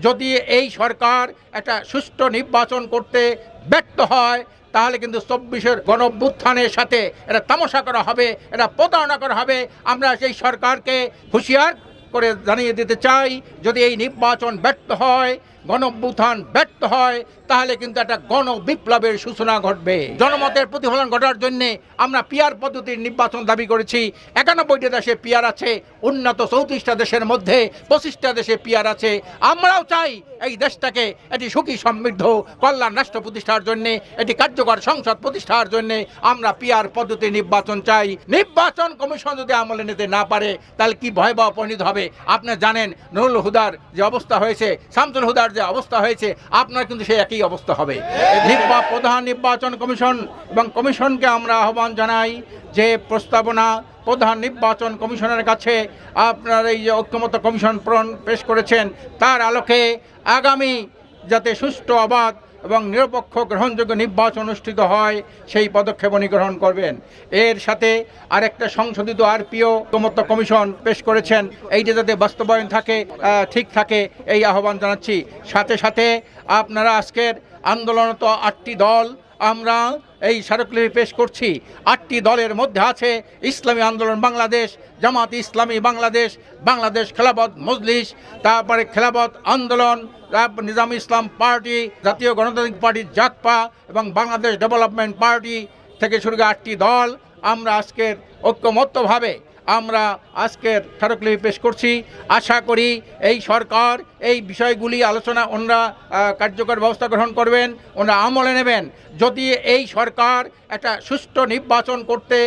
যদি এই সরকার একটা সুষ্ঠু নির্বাচন করতে ব্যর্থ হয় তাহলে কিন্তু 24-এর গণঅভ্যুত্থানের সাথে এটা তামাশা করা হবে, এটা প্রতারণা করা হবে। আমরা সেই সরকারকে হুঁশিয়ার করে জানিয়ে দিতে চাই, যদি এই নির্বাচন ব্যর্থ হয়, গণঅভ্যুত্থান ব্যর্থ হয়, তাহলে কিন্তু একটা গণবিপ্লবের সূচনা ঘটবে। জনমতের প্রতিফলন ঘটার জন্য আমরা পিআর পদ্ধতির নির্বাচন দাবি করেছি। 91টা দেশে পিআর আছে, উন্নত 34টা দেশের মধ্যে 25টা দেশে পিআর আছে। আমরাও চাই এই দেশটাকে একটি সুখী সমৃদ্ধ কল্যাণ রাষ্ট্র প্রতিষ্ঠার জন্য, একটি কার্যকর সংসদ প্রতিষ্ঠার জন্য আমরা পিআর পদ্ধতির নির্বাচন চাই। নির্বাচন কমিশন যদি আমলে নিতে না পারে তাহলে কি ভয়াবহ পরিণত হবে আপনারা জানেন। নুরুল হুদার যে অবস্থা হয়েছে, শামসুল হুদার যে অবস্থা হয়েছে, আপনার কিন্তু সেই একই অবস্থা হবে। প্রধান নির্বাচন কমিশন এবং কমিশনকে আমরা আহ্বান জানাই যে প্রস্তাবনা প্রধান নির্বাচন কমিশনের কাছে আপনার এই যে ঐক্যমত্য কমিশন পেশ করেছেন, তার আলোকে আগামী যাতে সুষ্ঠু, অবাধ এবং নিরপেক্ষ গ্রহণযোগ্য নির্বাচন অনুষ্ঠিত হয় সেই পদক্ষেপ উনি গ্রহণ করবেন। এর সাথে আরেকটা সংশোধিত আরপিও ঐক্যমত্য কমিশন পেশ করেছেন, এইটা যাতে বাস্তবায়ন থাকে, ঠিক থাকে, এই আহ্বান জানাচ্ছি। সাথে সাথে আপনারা আজকের আন্দোলনত 8টি দল আমরা এই স্মারকলিপি পেশ করছি। 8টি দলের মধ্যে আছে ইসলামী আন্দোলন বাংলাদেশ, জামাত ইসলামী বাংলাদেশ, বাংলাদেশ খেলাফত মজলিস, তারপরে খেলাফত আন্দোলন, নিজামী ইসলাম পার্টি, জাতীয় গণতান্ত্রিক পার্টি জাকপা এবং বাংলাদেশ ডেভেলপমেন্ট পার্টি থেকে শুরু করে 8টি দল আমরা আজকের ঐক্যমত্যভাবে আমরা আজকের স্মারকলিপি পেশ করছি। আশা করি এই সরকার এই বিষয়গুলি আলোচনা ওনারা কার্যকর ব্যবস্থা গ্রহণ করবেন, ওনারা আমলে নেবেন। যদি এই সরকার একটা সুষ্ঠু নির্বাচন করতে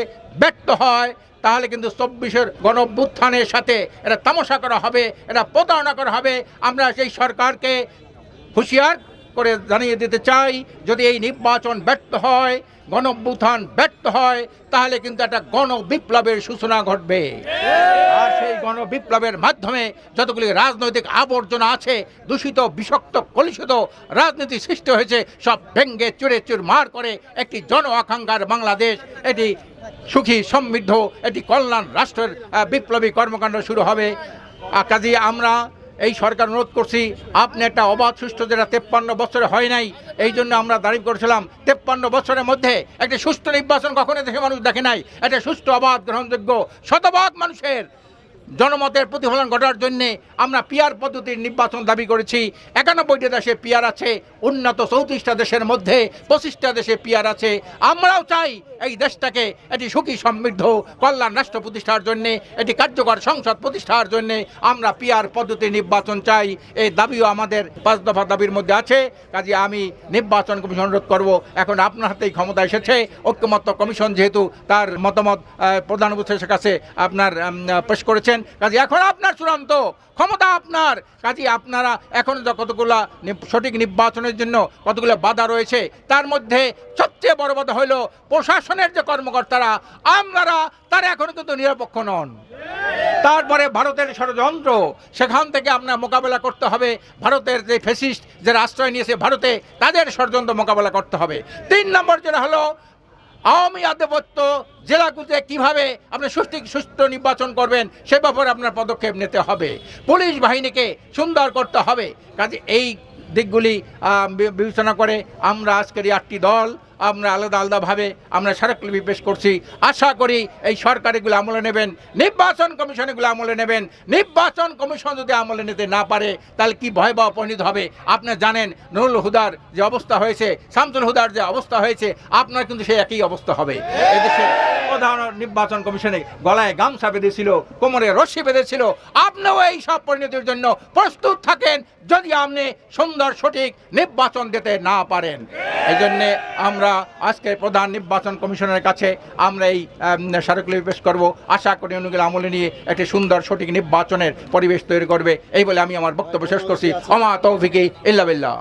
ব্যর্থ হয় তাহলে কিন্তু 24-এর গণঅভ্যুত্থানের সাথে এটা তামাশা করা হবে, এটা প্রতারণা করা হবে। আমরা সেই সরকারকে হুঁশিয়ার করে জানিয়ে দিতে চাই, যদি এই নির্বাচন ব্যর্থ হয়, গণঅভ্যুত্থান ব্যর্থ হয়, তাহলে কিন্তু একটা গণবিপ্লবের সূচনা ঘটবে। আর সেই গণবিপ্লবের মাধ্যমে যতগুলি রাজনৈতিক আবর্জনা আছে, দূষিত বিষাক্ত কলুষিত রাজনীতি সৃষ্টি হয়েছে, সব ভেঙ্গে চুরে চুরমার করে একটি জন আকাঙ্ক্ষার বাংলাদেশ, এটি সুখী সমৃদ্ধ একটি কল্যাণ রাষ্ট্রের বিপ্লবী কর্মকাণ্ড শুরু হবে। কাজে আমরা এই সরকার অনুরোধ করছি, আপনি একটা অবাধ সুষ্ঠু যেটা 53 বছরে হয় নাই, এই জন্য আমরা দাবি করেছিলাম 53 বছরের মধ্যে একটা সুষ্ঠু নির্বাচন কখনো দেশে মানুষ দেখে নাই। একটা সুষ্ঠু, অবাধ, গ্রহণযোগ্য শতভাগ মানুষের জনমতের প্রতিফলন ঘটার জন্য আমরা পিআর পদ্ধতির নির্বাচন দাবি করেছি। 91টা দেশে পিআর আছে, উন্নত 34টা দেশের মধ্যে 25টা দেশে পিআর আছে। আমরাও চাই এই দেশটাকে একটি সুখী সমৃদ্ধ কল্যাণ রাষ্ট্র প্রতিষ্ঠার জন্য, একটি কার্যকর সংসদ প্রতিষ্ঠার জন্য আমরা পিআর পদ্ধতির নির্বাচন চাই। এই দাবিও আমাদের 5 দফা দাবির মধ্যে আছে। কাজে আমি নির্বাচন কমিশন অনুরোধ করব, এখন আপনার হাতেই ক্ষমতা এসেছে। ঐক্যমত্য কমিশন যেহেতু তার মতামত প্রধান উপদেষ্টার কাছে আপনার পেশ করেছেন, কাজে এখন আপনার চূড়ান্ত ক্ষমতা আপনার। কাজে আপনারা এখন কতগুলো সঠিক নির্বাচনের জন্য কতগুলো বাধা রয়েছে, তার মধ্যে সবচেয়ে বড় বাধা হইল প্রশাসনের যে কর্মকর্তারা, তারা এখন কিন্তু নিরপেক্ষ নন। তারপরে ভারতের ষড়যন্ত্র, সেখান থেকে আপনার মোকাবেলা করতে হবে। ভারতের যে ফ্যাসিস্ট যারা আশ্রয় নিয়েছে ভারতে, তাদের ষড়যন্ত্র মোকাবেলা করতে হবে। 3 নম্বর যেটা হলো আওয়ামী আধিপত্য জেলাগুলোতে কীভাবে আপনি সুষ্ঠু নির্বাচন করবেন সে ব্যাপারে আপনার পদক্ষেপ নিতে হবে। পুলিশ বাহিনীকে সুন্দর করতে হবে। কাজে এই দিকগুলি বিবেচনা করে আমরা আজকের এই 8টি দল আমরা আলাদা আলাদাভাবে আমরা স্মারকলিপি পেশ করছি। আশা করি এই সরকার এগুলো আমলে নেবেন, নির্বাচন কমিশন এগুলো আমলে নেবেন। নির্বাচন কমিশন যদি আমলে নিতে না পারে তাহলে কি ভয়াবহ পরিণত হবে আপনারা জানেন। নুরুল হুদার যে অবস্থা হয়েছে, শামসুল হুদার যে অবস্থা হয়েছে, আপনার কিন্তু সেই একই অবস্থা হবে। এদেশের প্রধান নির্বাচন কমিশনে গলায় গামছা বেঁধেছিল, কোমরে রশ্মি বেঁধেছিল। আপনিও এই সব পরিণতির জন্য প্রস্তুত থাকেন যদি আপনি সুন্দর সঠিক নির্বাচন দিতে না পারেন। এই জন্যে আমরা আজকে প্রধান নির্বাচন কমিশনের কাছে আমরা এই স্মারকলিপি পেশ করব। আশা করি অনুগুলো আমলে নিয়ে একটি সুন্দর সঠিক নির্বাচনের পরিবেশ তৈরি করবে। এই বলে আমি আমার বক্তব্য শেষ করছি। ওমা তৌফিকি ইল্লা বিল্লাহ।